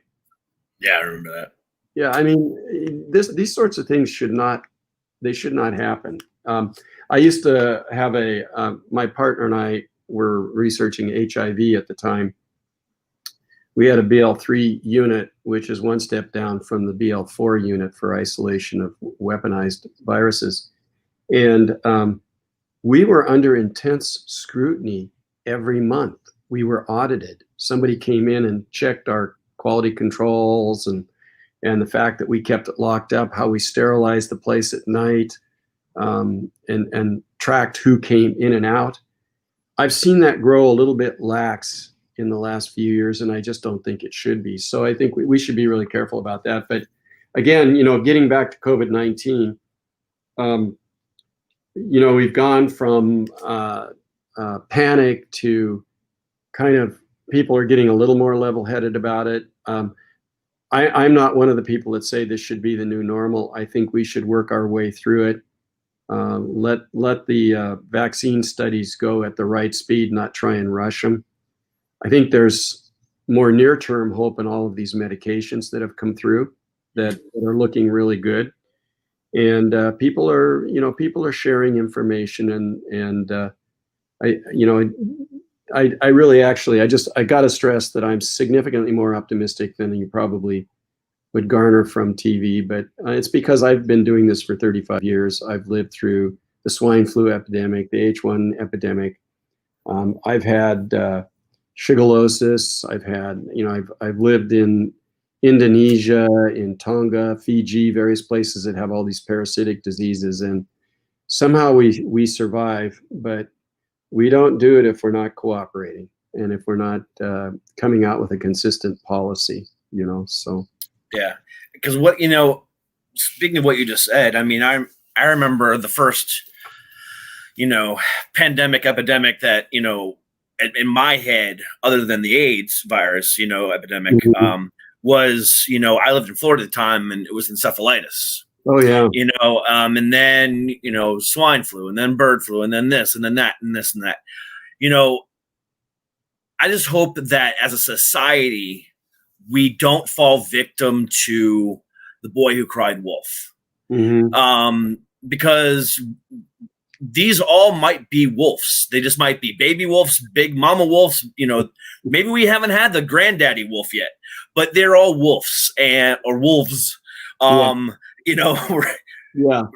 Yeah, I remember that. Yeah, I mean, these sorts of things should not happen. I used to have my partner and I were researching HIV at the time. We had a BL3 unit, which is one step down from the BL4 unit for isolation of weaponized viruses. And we were under intense scrutiny every month. We were audited. Somebody came in and checked our quality controls and the fact that we kept it locked up, how we sterilized the place at night, and tracked who came in and out. I've seen that grow a little bit lax in the last few years, and I just don't think it should be. So I think we should be really careful about that. But again, getting back to COVID-19, we've gone from panic to kind of people are getting a little more level-headed about it. I'm not one of the people that say this should be the new normal. I think we should work our way through it. Let the vaccine studies go at the right speed, not try and rush them. I think there's more near-term hope in all of these medications that have come through that are looking really good. And people are sharing information, and I really actually I got to stress that I'm significantly more optimistic than you probably would garner from TV, but it's because I've been doing this for 35 years. I've lived through the swine flu epidemic, the H1 epidemic. I've had shigellosis. I've lived in Indonesia, in Tonga, Fiji, various places that have all these parasitic diseases, and somehow we survive, but we don't do it if we're not cooperating and if we're not coming out with a consistent policy, so. Yeah, because speaking of what you just said, I mean, I remember the first, pandemic epidemic that, in my head, other than the AIDS virus, epidemic, was, I lived in Florida at the time, and it was encephalitis. Oh yeah. And then, swine flu, and then bird flu, and then this, and then that, and this, and that. I just hope that as a society, we don't fall victim to the boy who cried wolf. Because these all might be wolves. They just might be baby wolves, big mama wolves. Maybe we haven't had the granddaddy wolf yet, but they're all wolves or wolves. Yeah.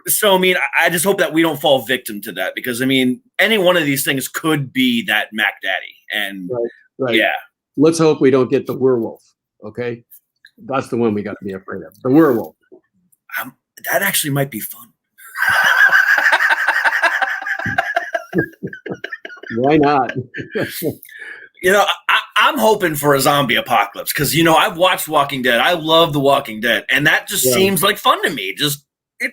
So, I mean, I just hope that we don't fall victim to that, because, I mean, any one of these things could be that Mac Daddy. And right. Yeah. Let's hope we don't get the werewolf. Okay. That's the one we got to be afraid of. The werewolf. That actually might be fun. Why not? I'm hoping for a zombie apocalypse because, I've watched Walking Dead. I love The Walking Dead. And that just seems like fun to me. It's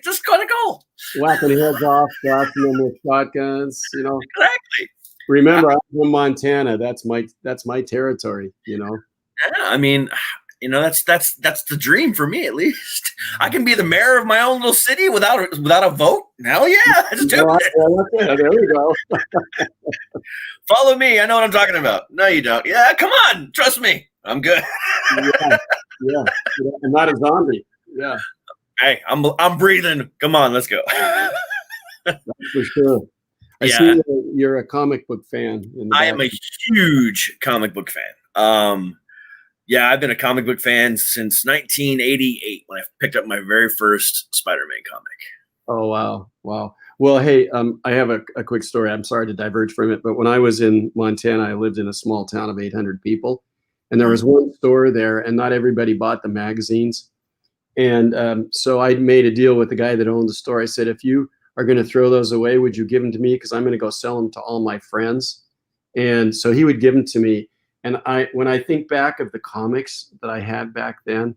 just going to go. Whacking heads off, blasting them with shotguns, Exactly. Remember, I'm from Montana. That's my territory, Yeah, I mean, that's the dream for me, at least. I can be the mayor of my own little city without a vote. Hell yeah, let's do it. There we go. Follow me. I know what I'm talking about. No, you don't. Yeah, come on. Trust me. I'm good. Yeah. I'm not a zombie. Yeah. Hey, I'm breathing. Come on, let's go. That's for sure. I see you're a comic book fan. I am a huge comic book fan. I've been a comic book fan since 1988 when I picked up my very first Spider-Man comic. Oh, wow. Well, hey, I have a quick story. I'm sorry to diverge from it, but when I was in Montana, I lived in a small town of 800 people, and there was one store there, and not everybody bought the magazines. And so I made a deal with the guy that owned the store. I said, if you are going to throw those away, would you give them to me? Because I'm going to go sell them to all my friends. And so he would give them to me. And when I think back of the comics that I had back then,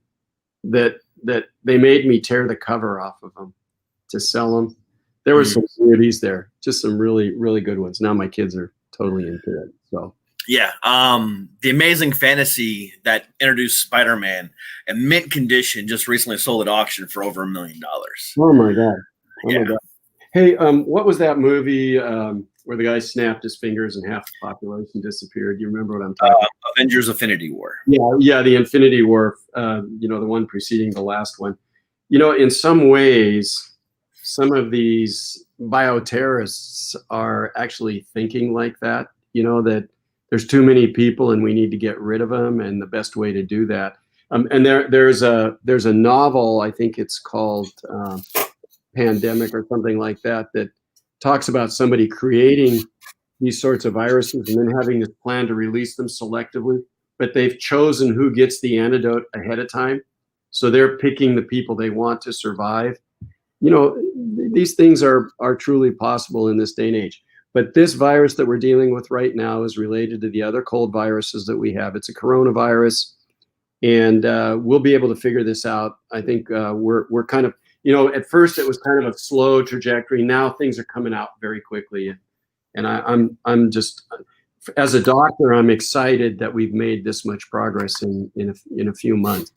that they made me tear the cover off of them to sell them. There were some beauties there, just some really, really good ones. Now my kids are totally into it. So yeah, the Amazing Fantasy that introduced Spider-Man in mint condition just recently sold at auction for over $1 million. Oh my god! My god! Hey, what was that movie where the guy snapped his fingers and half the population disappeared? You remember what I'm talking about? Avengers: Infinity War. Yeah, the Infinity War. The one preceding the last one. In some ways, some of these bioterrorists are actually thinking like that. That there's too many people and we need to get rid of them, and the best way to do that. And there's a novel, I think it's called Pandemic or something like that talks about somebody creating these sorts of viruses and then having this plan to release them selectively, but they've chosen who gets the antidote ahead of time. So they're picking the people they want to survive. These things are truly possible in this day and age. But this virus that we're dealing with right now is related to the other cold viruses that we have. It's a coronavirus, and we'll be able to figure this out. I think we're kind of, at first it was kind of a slow trajectory. Now things are coming out very quickly, and I'm just, as a doctor, I'm excited that we've made this much progress in a few months,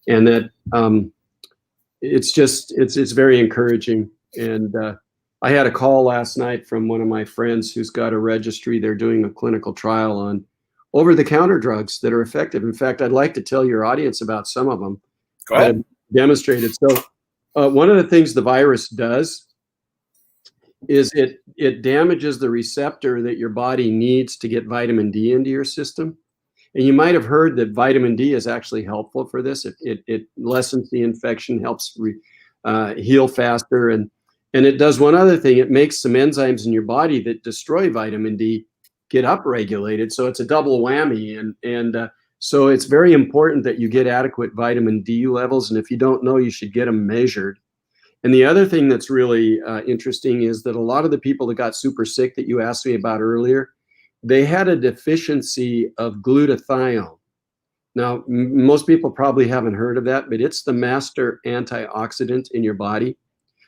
and that it's very encouraging. And I had a call last night from one of my friends who's got a registry. They're doing a clinical trial on over-the-counter drugs that are effective. In fact, I'd like to tell your audience about some of them. Go ahead. Demonstrated. So one of the things the virus does is it damages the receptor that your body needs to get vitamin D into your system. And you might have heard that vitamin D is actually helpful for this. It lessens the infection, helps heal faster. And it does one other thing. It makes some enzymes in your body that destroy vitamin D get upregulated. So it's a double whammy. And so it's very important that you get adequate vitamin D levels. And if you don't know, you should get them measured. And the other thing that's really interesting is that a lot of the people that got super sick that you asked me about earlier, they had a deficiency of glutathione. Now, most people probably haven't heard of that, but it's the master antioxidant in your body.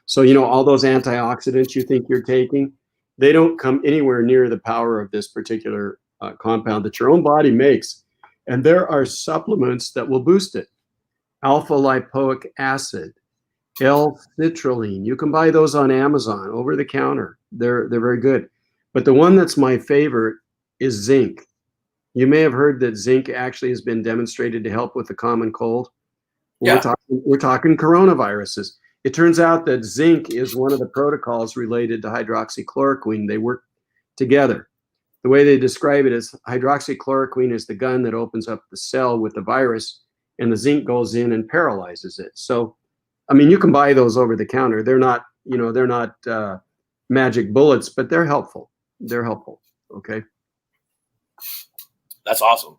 So, all those antioxidants you think you're taking, they don't come anywhere near the power of this particular compound that your own body makes. And there are supplements that will boost it. Alpha lipoic acid, L-citrulline. You can buy those on Amazon over the counter. They're very good. But the one that's my favorite is zinc. You may have heard that zinc actually has been demonstrated to help with the common cold. Yeah. We're talking coronaviruses. It turns out that zinc is one of the protocols related to hydroxychloroquine. They work together. The way they describe it is hydroxychloroquine is the gun that opens up the cell with the virus, and the zinc goes in and paralyzes it. So, you can buy those over the counter. They're not, magic bullets, but they're helpful. They're helpful. Okay. That's awesome.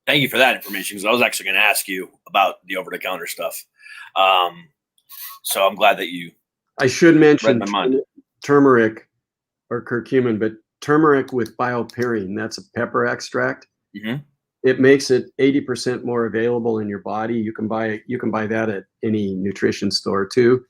Thank you for that information, because I was actually going to ask you about the over-the-counter stuff. So I'm glad that you. I should mention read my mind. Turmeric or curcumin, but turmeric with bioperine. That's a pepper extract. Mm-hmm. It makes it 80% more available in your body. You can buy that at any nutrition store too.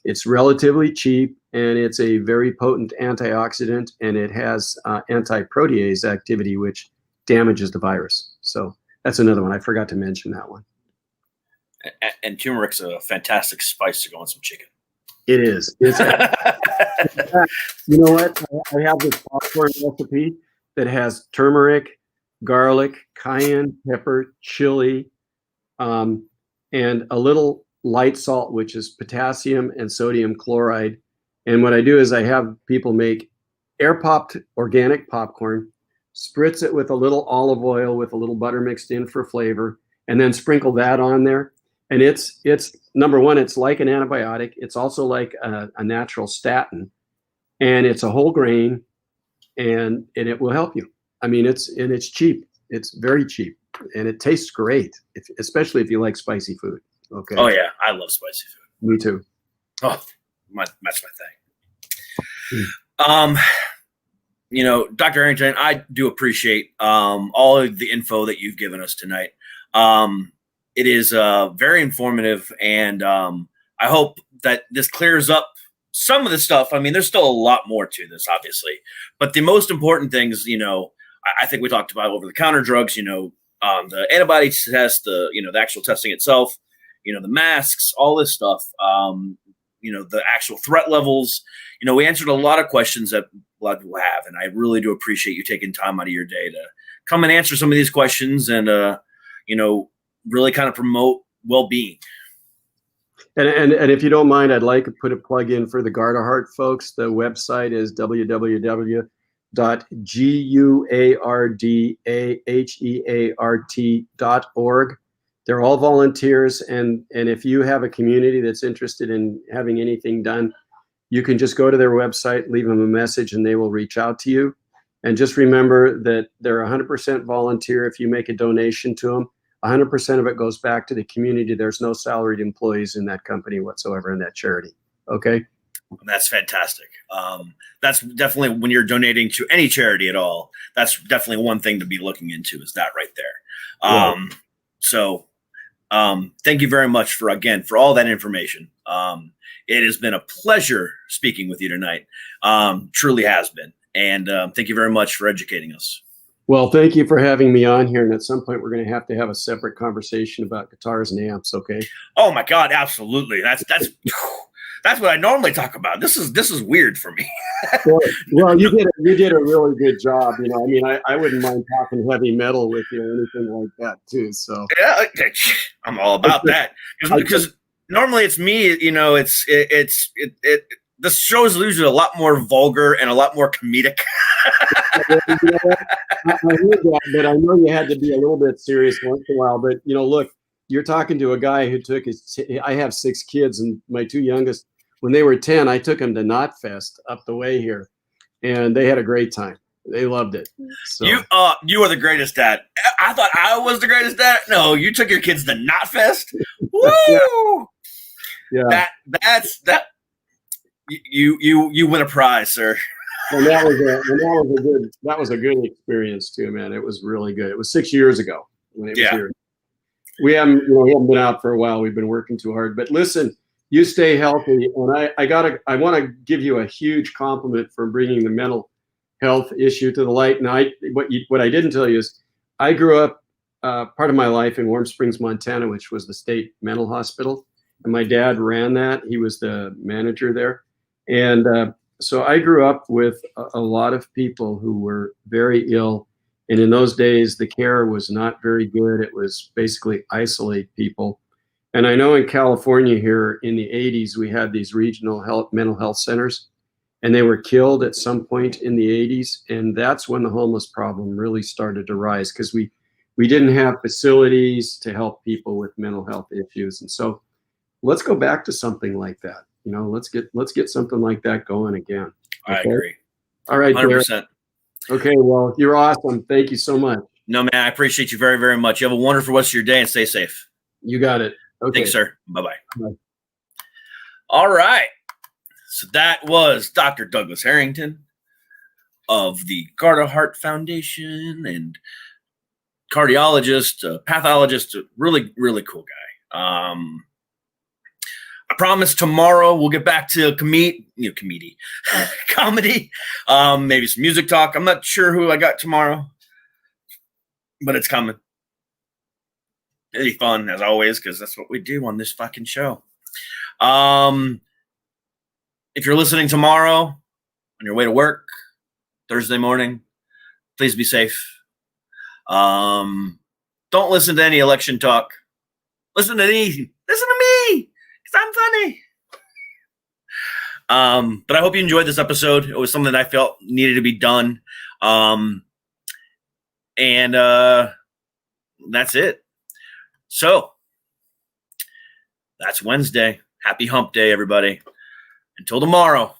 It's relatively cheap, and it's a very potent antioxidant, and it has anti-protease activity, which damages the virus. So that's another one. I forgot to mention that one. And turmeric's a fantastic spice to go on some chicken. It is. It's you know what? I have this popcorn recipe that has turmeric, garlic, cayenne pepper, chili, and a little light salt, which is potassium and sodium chloride. And what I do is I have people make air-popped organic popcorn, spritz it with a little olive oil with a little butter mixed in for flavor, and then sprinkle that on there. And it's number one, it's like an antibiotic. It's also like a natural statin, and it's a whole grain, and it will help you. It's cheap. It's very cheap, and it tastes great, especially if you like spicy food. Okay. Oh yeah, I love spicy food. Me too. Oh, that's my thing. Dr. Harrington, I do appreciate all of the info that you've given us tonight. It is very informative, and I hope that this clears up some of the stuff. There's still a lot more to this, obviously, but the most important things, I think we talked about over-the-counter drugs, the antibody test, the actual testing itself, the masks, all this stuff, the actual threat levels. We answered a lot of questions that a lot of people have, and I really do appreciate you taking time out of your day to come and answer some of these questions and, really kind of promote well-being. And if you don't mind, I'd like to put a plug in for the GUARDaHEART folks. The website is www.guardaheart.org. They're all volunteers, and if you have a community that's interested in having anything done, you can just go to their website, leave them a message, and they will reach out to you. And just remember that they're 100% volunteer. If you make a donation to them, 100% of it goes back to the community. There's no salaried employees in that company whatsoever, in that charity. Okay? That's fantastic. That's definitely, when you're donating to any charity at all, that's definitely one thing to be looking into, is that right there. So thank you very much for all that information. It has been a pleasure speaking with you tonight. Truly has been. And thank you very much for educating us. Well, thank you for having me on here. And at some point, we're going to have a separate conversation about guitars and amps. Okay. Oh my God, absolutely. That's what I normally talk about. This is weird for me. well, you did a really good job. You know, I mean, I wouldn't mind talking heavy metal with you or anything like that too. So yeah, I'm all about that because normally it's me. You know, it's the show is usually a lot more vulgar and a lot more comedic. I heard that, but I know you had to be a little bit serious once in a while. But you know, look, you're talking to a guy who took I have 6 kids, and my 2 youngest, when they were 10, I took them to Knotfest up the way here, and they had a great time. They loved it. So. You are the greatest dad. I thought I was the greatest dad. No, you took your kids to Knotfest. Woo! Yeah. That. You win a prize, sir. And that was a good experience too, man. It was really good. It was 6 years ago when it was here. We haven't been out for a while. We've been working too hard. But listen, you stay healthy, and I want to give you a huge compliment for bringing the mental health issue to the light. And what I didn't tell you is I grew up part of my life in Warm Springs, Montana, which was the state mental hospital, and my dad ran that. He was the manager there, and so I grew up with a lot of people who were very ill. And in those days, the care was not very good. It was basically isolate people. And I know in California here in the 80s, we had these regional mental health centers, and they were killed at some point in the 80s. And that's when the homeless problem really started to rise, because we didn't have facilities to help people with mental health issues. And so let's go back to something like that. You know, let's get something like that going again. Okay? I agree. All right, 100%. Derek. Okay, well, you're awesome. Thank you so much. No, man, I appreciate you very, very much. You have a wonderful rest of your day and stay safe. You got it. Okay. Thanks, sir. Bye-bye. Bye. All right. So that was Dr. Douglas Harrington of the GUARDaHEART Foundation and cardiologist, pathologist, really, really cool guy. I promise tomorrow we'll get back to comedy, maybe some music talk. I'm not sure who I got tomorrow, but it's coming. It'll be fun as always, because that's what we do on this fucking show. If you're listening tomorrow on your way to work, Thursday morning, please be safe. Don't listen to any election talk. Listen to me, because I'm funny. But I hope you enjoyed this episode. It was something that I felt needed to be done. And that's it. So that's Wednesday. Happy hump day, everybody. Until tomorrow,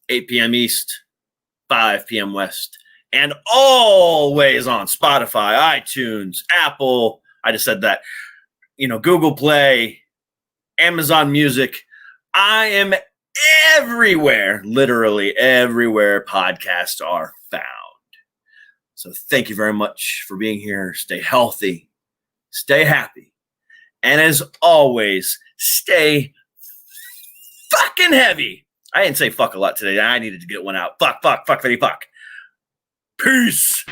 8 p.m. East, 5 p.m. West, and always on Spotify, iTunes, Apple. I just said that. Google Play, Amazon Music. I am everywhere, literally everywhere podcasts are found. So thank you very much for being here. Stay healthy, stay happy, and as always, stay fucking heavy. I didn't say fuck a lot today. I needed to get one out. Fuck. Peace.